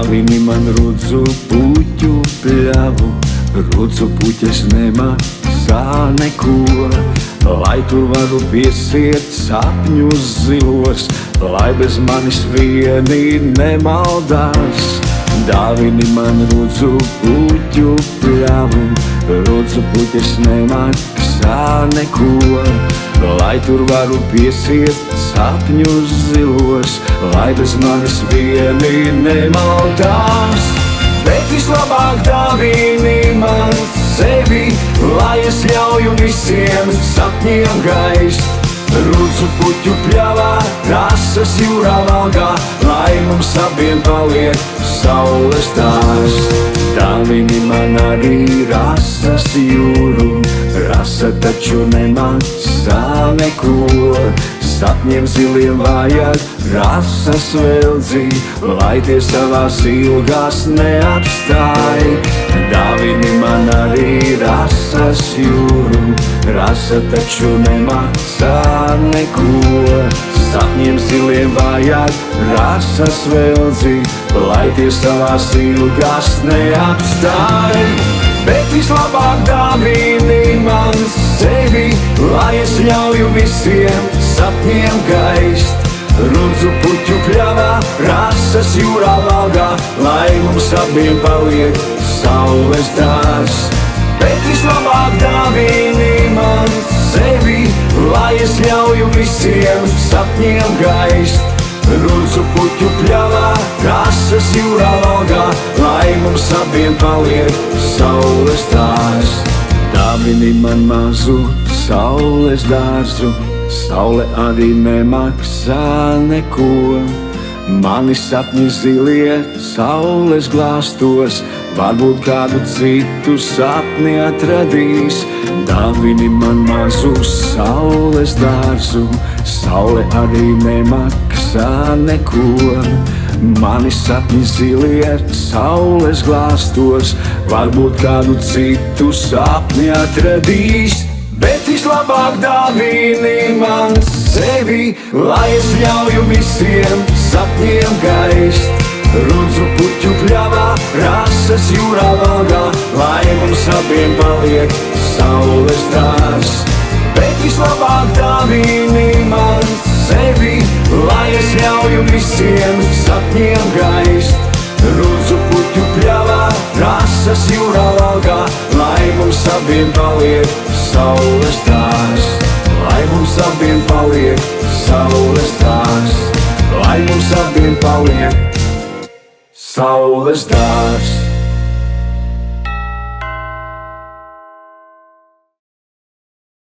Dāvini man rudzu puķu pļavu, rudzu puķes nemaksā neko, lai tur varu piesiet sapņus zilos, lai bez manis vieni nemaldās. Dāvini man rudzu puķu pļavu, rudzu puķes nemaksā neko, lai tur varu piesiet sapņus zilos, lai bez manis vieni nemaldās. Bet vislabāk dāvini man sevi, lai es ļauju visiem sapņiem gaist. Rudzu puķu pļavā, rasas jūrā valgā, lai mums abiem paliek saules stars. Dāvini man arī rasas jūru, rasa taču nemaksā neko. Sapņiem ziliem vajag rasas veldzi, lai tie savās ilgās neapstāj. Dāvini man arī rasas jūru, rasa taču nemaksā neko. Sapņiem ziliem vajag rasas veldzi, lai tie savās ilgās neapstāj. Bet vislabāk dāvini man sevi, lai es ļauju visiem sapņiem gaist. Rudzu puķu pļavā, rasas jūrā valgā, lai mums abiem paliek saules dārs. Bet vislabāk dāvini man sevi, lai es ļauju visiem sapņiem gaist. Rudzu puķu pļavā, rasas jūrā valgā, lai mums abiem paliek saules dārs. Dāvini man mazu saules dārzu, saule arī nemaksā neko. Mani sapņi zilie saules glāstos, varbūt kādu citu sapni atradīs. Dāvini man mazu saules dārzu, saule arī nemaksā neko. Mani sapņi zilie saules glāstos, varbūt kādu citu sapni atradīs. Bet vislabāk dāvini man sevi, lai es ļauju visiem sapņiem gaist. Rudzu puķu pļavā, rasas jūrā valgā, lai mums abiem paliek saules dārs. Bet vislabāk dāvini man sevi, lai es ļauju visiem sapņiem gaist. Rudzu puķu pļavā, rasas jūrā valgā, lai mums abiem paliek saules dārs. Lai mums abiem paliek saules dārs. Lai mums abiem paliek saules dārs.